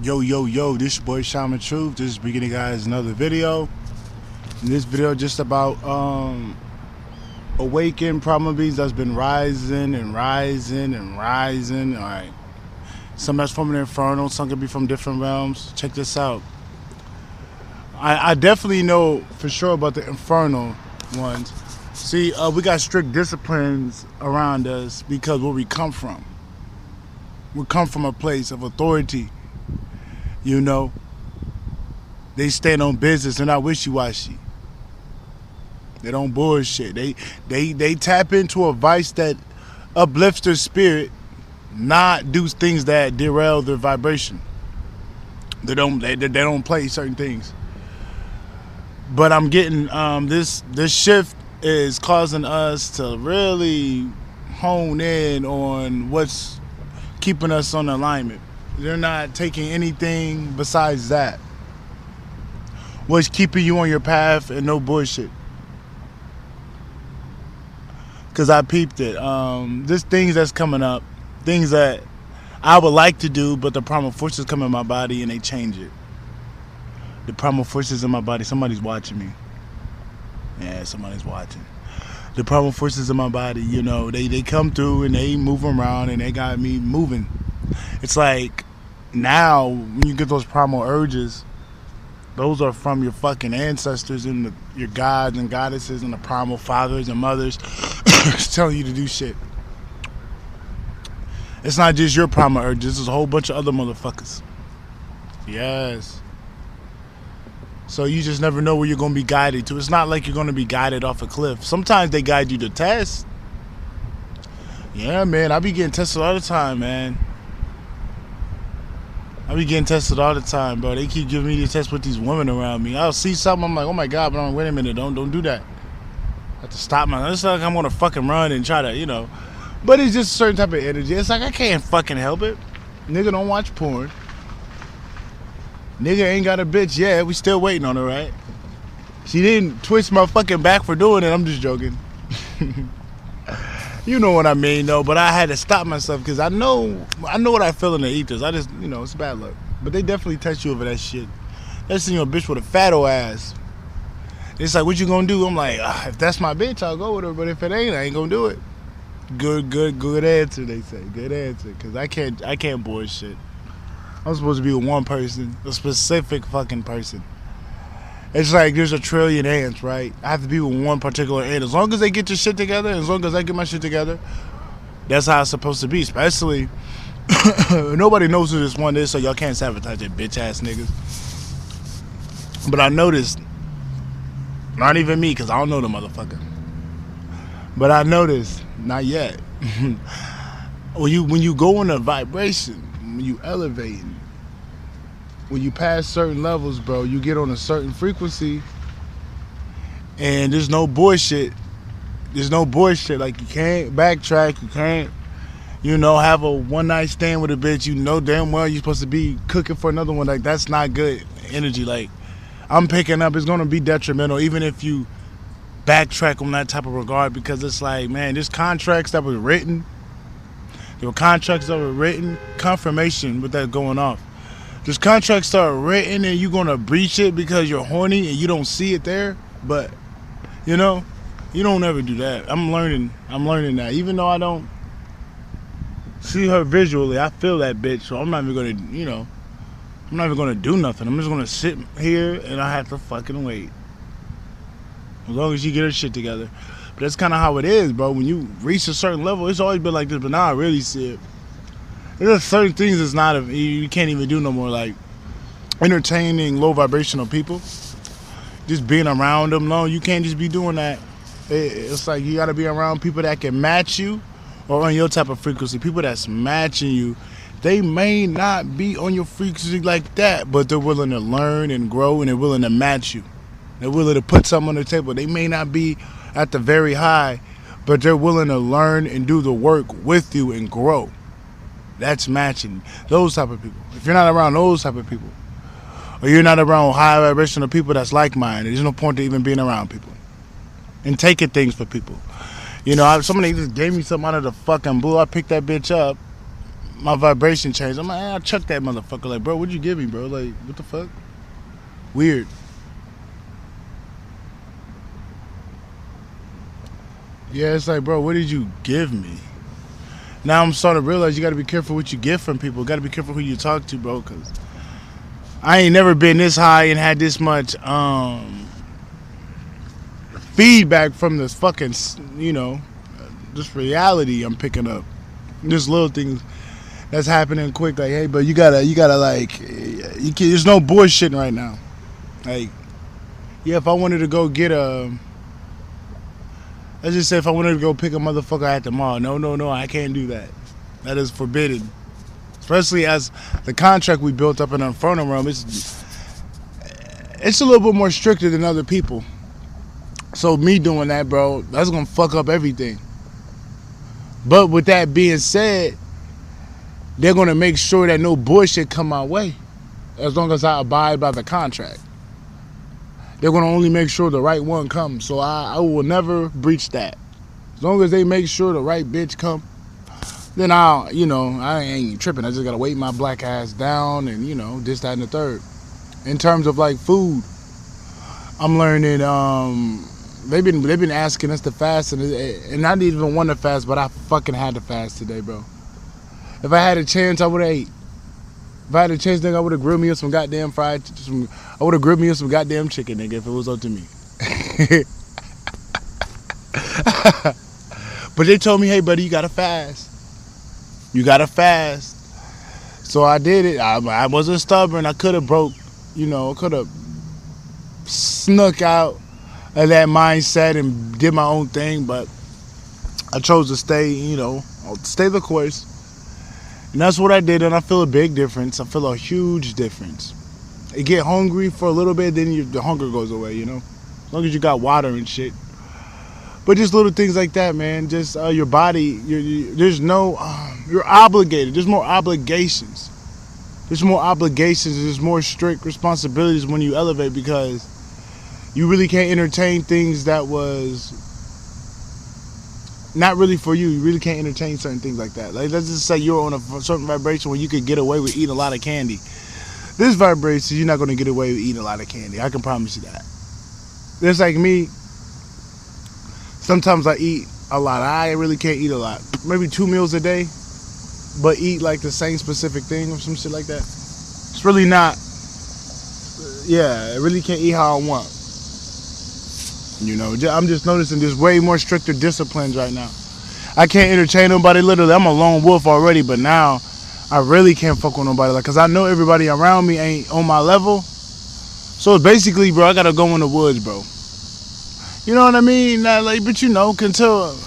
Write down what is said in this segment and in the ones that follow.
Yo, yo, yo, this your boy Shaman Truth. This is bringing you guys another video. In this video, just about awakened Primal beings that's been rising and rising and rising. Alright. Some that's from an inferno, some could be from different realms. Check this out. I definitely know for sure about the infernal ones. See, we got strict disciplines around us because where we come from. We come from a place of authority. You know, they stand on business. They're not wishy-washy. They don't bullshit. They tap into a vice that uplifts their spirit, not do things that derail their vibration. They don't play certain things. But I'm getting this shift is causing us to really hone in on what's keeping us on alignment. They're not taking anything besides that. What's keeping you on your path and no bullshit. Because I peeped it. There's things that's coming up. Things that I would like to do, but the primal forces come in my body and they change it. The primal forces in my body. Somebody's watching me. Yeah, somebody's watching. The primal forces in my body, you know, they come through and they move around and they got me moving. It's like now when you get those primal urges, those are from your fucking ancestors and your gods and goddesses and the primal fathers and mothers telling you to do shit. It's not just your primal urges, there's a whole bunch of other motherfuckers. Yes. So you just never know where you're going to be guided to. It's not like you're going to be guided off a cliff. Sometimes they guide you to test. Yeah, man, I be getting tested all the time, man. I be getting tested all the time, bro. They keep giving me the test with these women around me. I'll see something, I'm like, oh my God, but wait a minute, don't do that. I have to stop my. It's like I'm gonna fucking run and try to, you know. But it's just a certain type of energy. It's like I can't fucking help it. Nigga don't watch porn. Nigga ain't got a bitch yet. We still waiting on her, right? She didn't twist my fucking back for doing it. I'm just joking. You know what I mean, though. But I had to stop myself because I know what I feel in the ethers. I just, you know, it's bad luck. But they definitely test you over that shit. They seen you a bitch with a fat old ass. It's like, what you gonna do? I'm like, if that's my bitch, I'll go with her. But if it ain't, I ain't gonna do it. Good answer. They say, good answer. Because I can't bullshit. I'm supposed to be with one person, a specific fucking person. It's like there's a trillion ants, right? I have to be with one particular ant. As long as they get their shit together, as long as I get my shit together, that's how it's supposed to be. Especially, nobody knows who this one is, so y'all can't sabotage that bitch ass niggas. But I noticed, not even me, because I don't know the motherfucker. But I noticed, not yet. when you go in a vibration, when you elevate, when you pass certain levels, bro, you get on a certain frequency and there's no bullshit. There's no bullshit. Like, you can't backtrack. You can't, you know, have a one night stand with a bitch. You know damn well you're supposed to be cooking for another one. Like, that's not good energy. Like, I'm picking up, it's going to be detrimental even if you backtrack on that type of regard, because it's like, man, there's contracts that were written. There were contracts that were written, confirmation with that going off. There's contracts that are written and you're going to breach it because you're horny and you don't see it there. But, you know, you don't ever do that. I'm learning that. Even though I don't see her visually, I feel that bitch. So I'm not even going to, you know, I'm not even going to do nothing. I'm just going to sit here and I have to fucking wait. As long as you get her shit together. But that's kind of how it is, bro. When you reach a certain level, it's always been like this, but now I really see it. There's certain things that's not, you can't even do no more, like entertaining low vibrational people. Just being around them, no, you can't just be doing that. It's like you gotta be around people that can match you or on your type of frequency. People that's matching you, they may not be on your frequency like that, but they're willing to learn and grow and they're willing to match you. They're willing to put something on the table. They may not be at the very high, but they're willing to learn and do the work with you and grow. That's matching. Those type of people. If you're not around those type of people, or you're not around high vibrational people that's like-minded, there's no point to even being around people and taking things for people. You know, somebody just gave me something out of the fucking blue. I picked that bitch up. my vibration changed. I'm like, I chuck that motherfucker. Like, bro, what'd you give me, bro? Like, what the fuck? Weird. Yeah, it's like, bro, what did you give me? Now I'm starting to realize you got to be careful what you get from people. Got to be careful who you talk to, bro, because I ain't never been this high and had this much feedback from this fucking, this reality I'm picking up. Just little things that's happening quick. Like, hey, but you gotta like, there's no bullshitting right now. Like, yeah, if I wanted to go get let's just say if I wanted to go pick a motherfucker at the mall, no, I can't do that. That is forbidden. Especially as the contract we built up in the Inferno realm, it's a little bit more stricter than other people. So me doing that, bro, that's gonna fuck up everything. But with that being said, they're gonna make sure that no bullshit come my way, as long as I abide by the contract. They're gonna only make sure the right one comes. So I will never breach that. As long as they make sure the right bitch come, then I ain't tripping. I just gotta weight my black ass down and, this, that, and the third. In terms of like food, I'm learning, they've been asking us to fast, and I didn't even want to fast, but I fucking had to fast today, bro. If I had a chance, I would have ate. If I had a chance, nigga, I would have grilled me up some goddamn I would have grilled me up some goddamn chicken, nigga, if it was up to me. But they told me, hey, buddy, you gotta fast. You gotta fast. So I did it. I wasn't stubborn. I could have I could have snuck out of that mindset and did my own thing, but I chose to stay the course. And that's what I did, and I feel a big difference. I feel a huge difference. You get hungry for a little bit, then the hunger goes away, As long as you got water and shit. But just little things like that, man. Just your body, you're obligated. There's more obligations. There's more strict responsibilities when you elevate, because you really can't entertain things that was not really for you. You really can't entertain certain things like that. Like, let's just say you're on a certain vibration where you could get away with eating a lot of candy. This vibration, you're not going to get away with eating a lot of candy. I can promise you that. Just like me, sometimes I eat a lot. I really can't eat a lot. Maybe 2 meals a day, but eat like the same specific thing or some shit like that. It's really not. Yeah, I really can't eat how I want. I'm just noticing there's way more stricter disciplines right now. I can't entertain nobody. Literally, I'm a lone wolf already, but now I really can't fuck with nobody, because I know everybody around me ain't on my level. So it's basically, bro, I gotta go in the woods, bro. You know what I mean? But until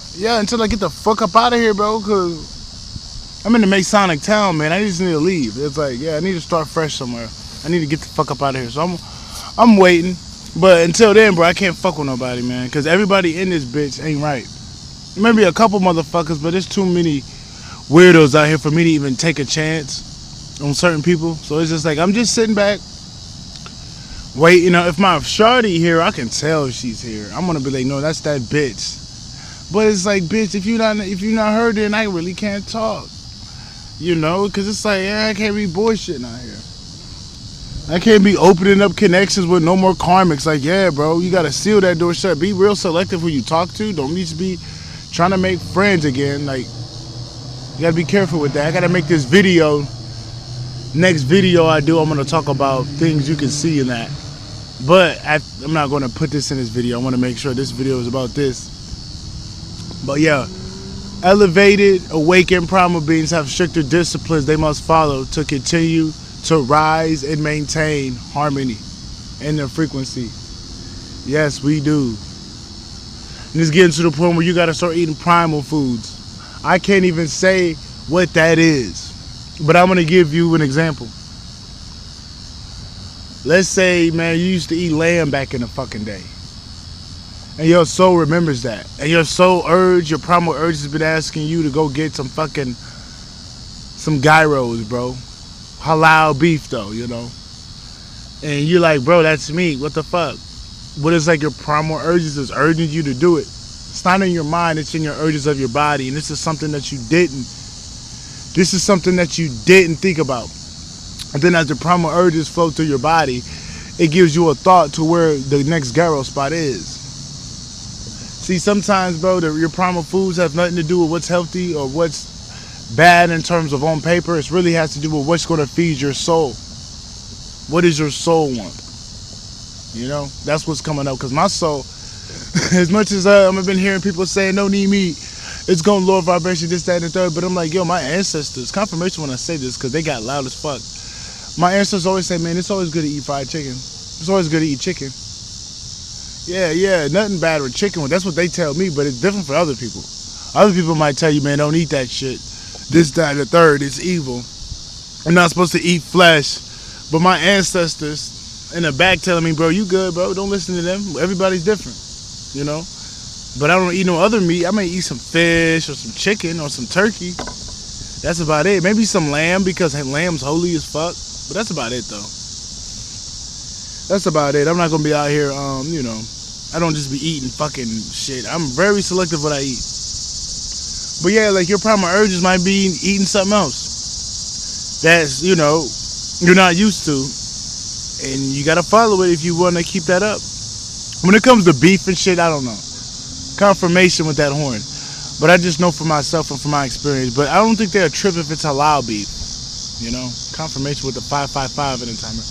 I get the fuck up out of here, bro, because I'm in the Masonic town, man. I just need to leave. It's like, I need to start fresh somewhere. I need to get the fuck up out of here. So I'm waiting. But until then, bro, I can't fuck with nobody, man, because everybody in this bitch ain't right. Maybe a couple motherfuckers, but there's too many weirdos out here for me to even take a chance on certain people. So it's just like, I'm just sitting back, wait. If my shawty here, I can tell she's here. I'm gonna be like, no, that's that bitch. But it's like, bitch, if you're not her, then I really can't talk. Because it's like, I can't be bullshitting out here. I can't be opening up connections with no more karmics. Like, bro, you gotta seal that door shut. Be real selective who you talk to. Don't need to be trying to make friends again. Like, you gotta be careful with that. I gotta make this video. Next video I do, I'm gonna talk about things you can see in that. But I'm not gonna put this in this video. I wanna make sure this video is about this. But yeah, elevated, awakened primal beings have stricter disciplines they must follow to continue to rise and maintain harmony in their frequency. Yes, we do. And it's getting to the point where you gotta start eating primal foods. I can't even say what that is, but I'm gonna give you an example. Let's say, man, you used to eat lamb back in the fucking day, and your soul remembers that, and your soul urge, your primal urge has been asking you to go get some gyros, bro. Halal beef though, and you're like, bro, that's meat. What the fuck? But it's like your primal urges is urging you to do it. It's not in your mind, it's in your urges of your body. And this is something that you didn't This is something that you didn't think about. And then as the primal urges flow through your body, it gives you a thought to where the next gyro spot is. See, sometimes, bro, your primal foods have nothing to do with what's healthy or what's bad in terms of on paper. It really has to do with what's going to feed your soul. What does your soul want? You know, that's what's coming up. Because my soul, as much as I've been hearing people saying, no need meat, it's going to lower vibration, this, that, and the third. But I'm like, yo, my ancestors, confirmation when I say this, because they got loud as fuck. My ancestors always say, man, it's always good to eat fried chicken. It's always good to eat chicken. Yeah, nothing bad with chicken. That's what they tell me, but it's different for other people. Other people might tell you, man, don't eat that shit. This, that, and the third, it's evil. I'm not supposed to eat flesh. But my ancestors in the back telling me, bro, you good, bro. Don't listen to them. Everybody's different, you know. But I don't eat no other meat. I may eat some fish or some chicken or some turkey. That's about it. Maybe some lamb because lamb's holy as fuck. But that's about it, though. That's about it. I'm not going to be out here, you know. I don't just be eating fucking shit. I'm very selective what I eat. But yeah, like your primal urges might be eating something else that's, you know, you're not used to. And you got to follow it if you want to keep that up. When it comes to beef and shit, I don't know. Confirmation with that horn. But I just know for myself and from my experience. But I don't think they're a trip if it's halal beef. You know? Confirmation with the 555 in the timer.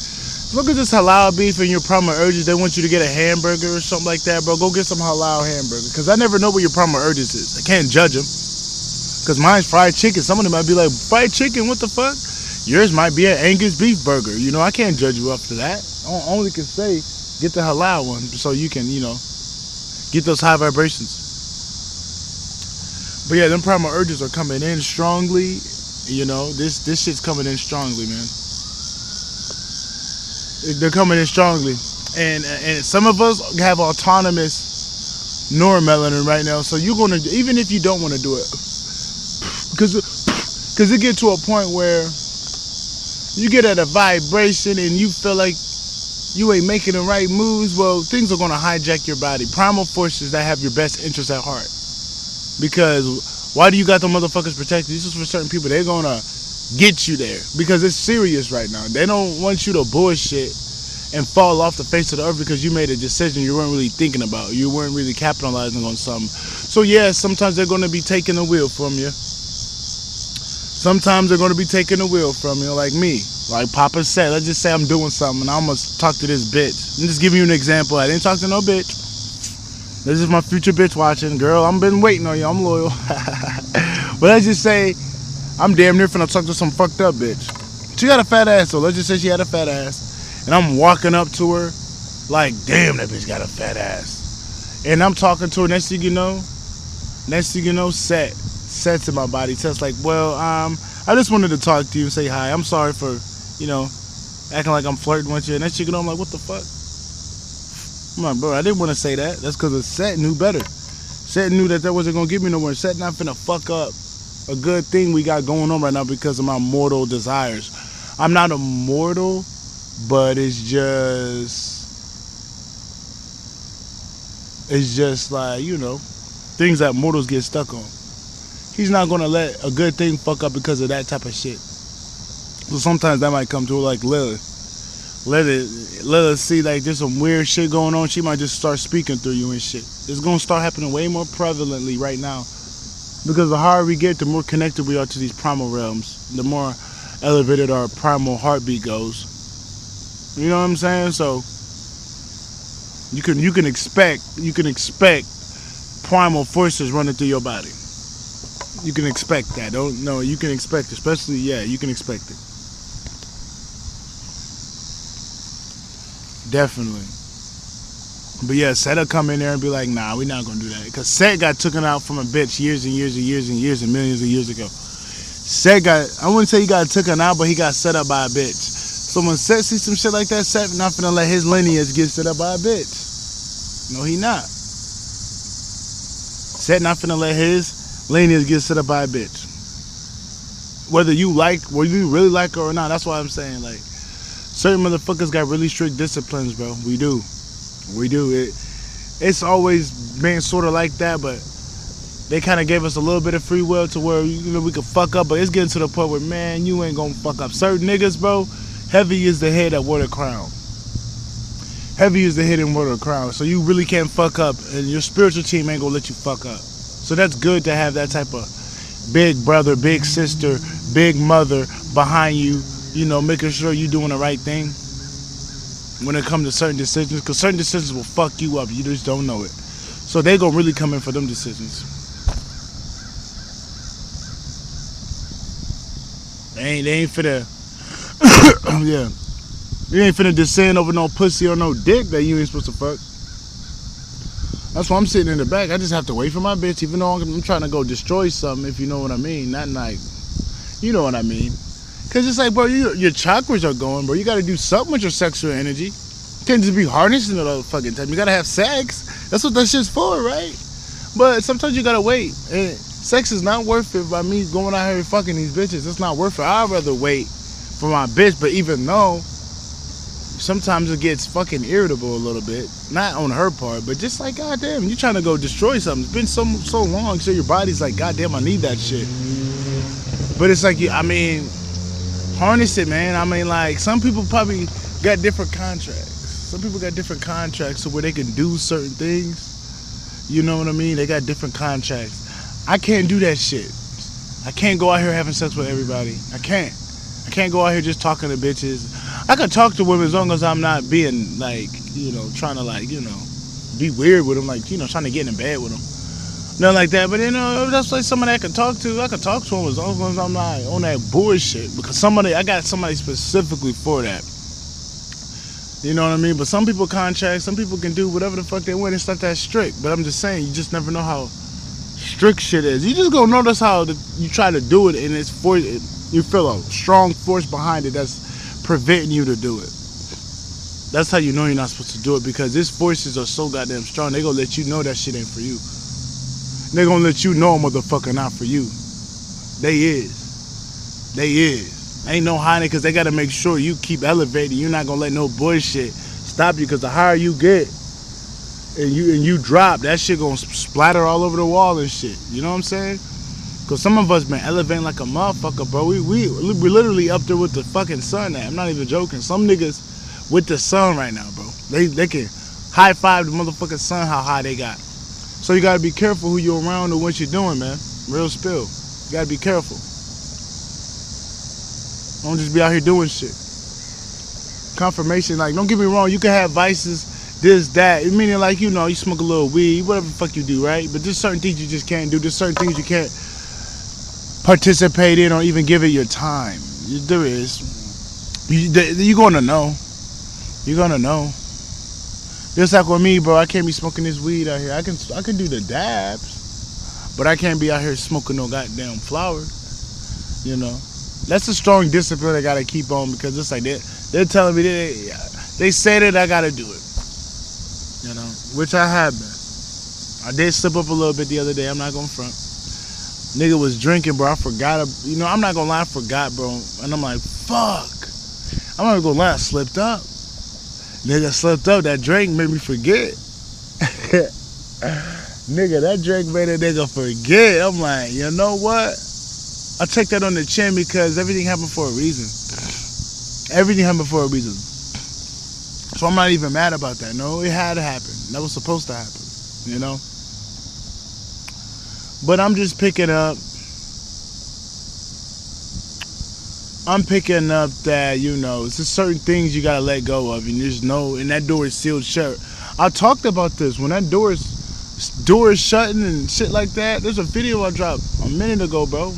Look at this halal beef and your primal urges. They want you to get a hamburger or something like that, bro. Go get some halal hamburger. Because I never know what your primal urges is. I can't judge them. Because mine's fried chicken. Some of them might be like, fried chicken, what the fuck? Yours might be an Angus beef burger. You know, I can't judge you up to that. I only can say, get the halal one so you can, you know, get those high vibrations. But yeah, them primal urges are coming in strongly. You know, this shit's coming in strongly, man. They're coming in strongly. And some of us have autonomous neuromelanin right now. So you're going to, even if you don't want to do it, because it get to a point where you get at a vibration and you feel like you ain't making the right moves, well, things are going to hijack your body. Primal forces that have your best interests at heart. Because why do you got the motherfuckers protected? This is for certain people. They're going to get you there because it's serious right now. They don't want you to bullshit and fall off the face of the earth because you made a decision you weren't really thinking about. You weren't really capitalizing on something. So yeah, sometimes they're going to be taking the wheel from you. Sometimes they're going to be taking the wheel from you, like me. Like Papa said, let's just say I'm doing something and I almost talk to this bitch. I'm just giving you an example. I didn't talk to no bitch. This is my future bitch watching. Girl, I've been waiting on you. I'm loyal. But let's just say I'm damn near finna talk to some fucked up bitch. She got a fat ass, so let's just say she had a fat ass. And I'm walking up to her like, damn, that bitch got a fat ass. And I'm talking to her. Next thing you know, sets in my body. Sets like, well, I just wanted to talk to you and say hi. I'm sorry for, you know, acting like I'm flirting with you. And next thing you know, I'm like, what the fuck? I'm like, bro, I didn't want to say that. That's because Set knew better. Set knew that wasn't going to give me no more. Set not finna fuck up a good thing we got going on right now because of my mortal desires. I'm not immortal, but it's just like, you know, things that mortals get stuck on. He's not going to let a good thing fuck up because of that type of shit. So sometimes that might come to her like Lilith. Let us see like there's some weird shit going on. She might just start speaking through you and shit. It's going to start happening way more prevalently right now. Because the higher we get, the more connected we are to these primal realms. The more elevated our primal heartbeat goes. You know what I'm saying? So you can expect primal forces running through your body. You can expect that. You can expect, especially, yeah, you can expect it. Definitely. But yeah, Set'll come in there and be like, nah, we're not gonna do that. Because Set got taken out from a bitch years and years and years and years and millions of years ago. Set I wouldn't say he got taken out, but he got set up by a bitch. So when Set sees some shit like that, Set not finna let his lineage get set up by a bitch. No, he not. Set not finna let his lineage get set up by a bitch. Whether you really like her or not, that's why I'm saying, like, certain motherfuckers got really strict disciplines, bro. We do. It's always been sort of like that, but They kind of gave us a little bit of free will to where we could fuck up, but it's getting to the point where, man, you ain't gonna fuck up. Certain niggas, bro, heavy is the head that wore the crown. Heavy is the head and wear the crown. So you really can't fuck up, and your spiritual team ain't gonna let you fuck up. So that's good to have that type of big brother, big sister, big mother behind you, making sure you're doing the right thing when it comes to certain decisions, because certain decisions will fuck you up. You just don't know it. So they gonna really come in for them decisions. They ain't finna, yeah. You ain't finna descend over no pussy or no dick that you ain't supposed to fuck. That's why I'm sitting in the back. I just have to wait for my bitch, even though I'm trying to go destroy something, if you know what I mean. Not like, you know what I mean. Because it's like, bro, your chakras are going, bro. You got to do something with your sexual energy. You can't just be harnessing it all the fucking time. You got to have sex. That's what that shit's for, right? But sometimes you got to wait. And sex is not worth it by me going out here and fucking these bitches. It's not worth it. I'd rather wait for my bitch. But even though sometimes it gets fucking irritable a little bit. Not on her part, but just like, goddamn, you trying to go destroy something. It's been so long, so your body's like, goddamn, I need that shit. But it's like, harness it, man. Like, some people probably got different contracts. Some people got different contracts so where they can do certain things. You know what I mean? They got different contracts. I can't do that shit. I can't go out here having sex with everybody. I can't go out here just talking to bitches. I can talk to women as long as I'm not being like, trying to like, be weird with them, like, trying to get in bed with them. Nothing like that. But that's like somebody I can talk to. I can talk to them as long as I'm not on that bullshit. Because I got somebody specifically for that. You know what I mean? But some people contract, some people can do whatever the fuck they want. It's not that strict. But I'm just saying, you just never know how strict shit is. You just gonna notice how you try to do it, and you feel a strong force behind it that's preventing you to do it. That's how you know you're not supposed to do it, because these forces are so goddamn strong. They gonna let you know that shit ain't for you. They gonna let you know, motherfucker, not for you. They is. Ain't no hiding, because they gotta make sure you keep elevating. You're not gonna let no bullshit stop you, because the higher you get and you drop, that shit gonna splatter all over the wall and shit. You know what I'm saying? Because some of us been elevating like a motherfucker, bro. We literally up there with the fucking sun now. I'm not even joking. Some niggas with the sun right now, bro. They can high five the motherfucking sun how high they got. So you gotta be careful who you're around and what you're doing, man. Real spill. You gotta be careful. Don't just be out here doing shit. Confirmation, like, don't get me wrong, you can have vices, this, that. Meaning, like, you smoke a little weed, whatever the fuck you do, right? But there's certain things you just can't do. There's certain things you can't participate in or even give it your time. There is. You're gonna know. You're gonna know. Just like with me, bro, I can't be smoking this weed out here. I can do the dabs, but I can't be out here smoking no goddamn flower. That's a strong discipline I gotta keep on, because it's like they're telling me they said it, I gotta do it. Which I have been. I did slip up a little bit the other day. I'm not gonna front. Nigga was drinking, bro. I forgot. I'm not gonna lie, I forgot, bro. And I'm like, fuck. I'm not gonna lie, I slipped up. Nigga slipped up. That drink made me forget. Nigga, that drink made a nigga forget. I'm like, you know what? I take that on the chin, because everything happened for a reason. Everything happened for a reason. So I'm not even mad about that. No, it had to happen. That was supposed to happen. But I'm just picking up. I'm picking up that, it's just certain things you gotta let go of, and that door is sealed shut. I talked about this when that door is shutting and shit like that. There's a video I dropped a minute ago, bro.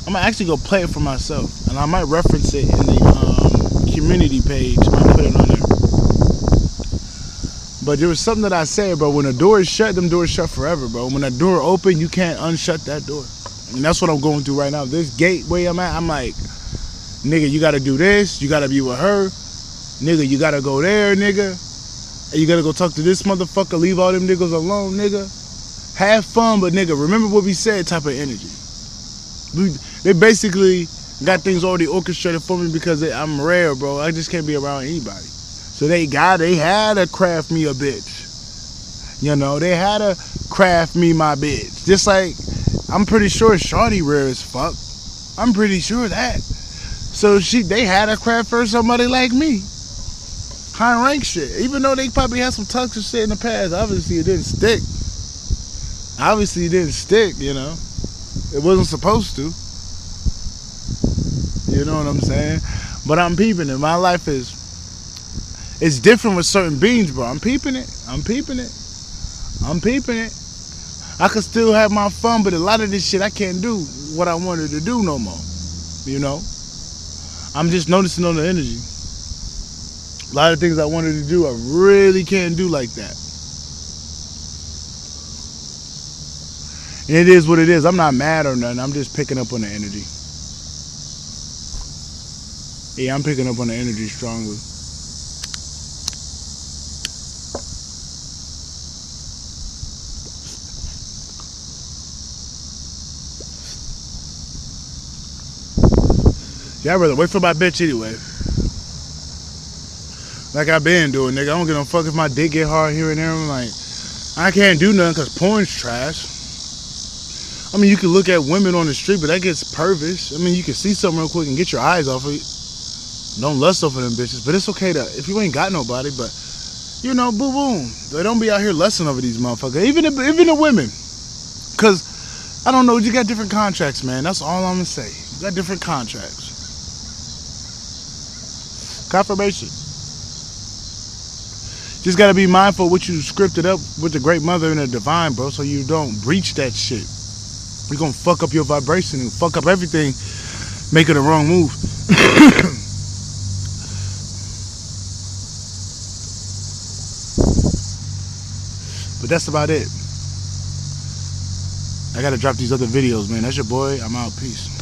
I'm gonna actually go play it for myself, and I might reference it in the community page. I might put it on there. But there was something that I said, bro. When a door is shut, them doors shut forever, bro. When a door open, you can't unshut that door. And that's what I'm going through right now. This gateway I'm at, I'm like, nigga, you gotta do this. You gotta be with her. Nigga, you gotta go there, nigga. And you gotta go talk to this motherfucker. Leave all them niggas alone, nigga. Have fun, but nigga, remember what we said type of energy. They basically got things already orchestrated for me, because I'm rare, bro. I just can't be around anybody. So they had to craft me a bitch. They had to craft me my bitch. Just like, I'm pretty sure Shorty rare as fuck. I'm pretty sure that. So they had to craft for somebody like me. High rank shit. Even though they probably had some toxic shit in the past, obviously it didn't stick. Obviously it didn't stick, you know. It wasn't supposed to. You know what I'm saying? But I'm peeping it. My life it's different with certain beings, bro. I'm peeping it. I'm peeping it. I'm peeping it. I could still have my fun, but a lot of this shit I can't do what I wanted to do no more. You know? I'm just noticing on the energy. A lot of things I wanted to do, I really can't do like that. And it is what it is. I'm not mad or nothing. I'm just picking up on the energy. Yeah, I'm picking up on the energy strongly. Yeah, I'd rather wait for my bitch anyway. Like I've been doing, nigga. I don't give no fuck if my dick get hard here and there. I'm like, I can't do nothing because porn's trash. I mean, you can look at women on the street, but that gets pervish. I mean, you can see something real quick and get your eyes off of it. Don't lust over them bitches. But it's okay to, if you ain't got nobody, but, you know, boom, boom. They don't be out here lusting over these motherfuckers. Even the women. Because, I don't know, you got different contracts, man. That's all I'm going to say. You got different contracts. Confirmation. Just got to be mindful of what you scripted up with the great mother and the divine, bro, so you don't breach that shit. You're going to fuck up your vibration and fuck up everything, making the wrong move. But that's about it. I got to drop these other videos, man. That's your boy. I'm out. Peace.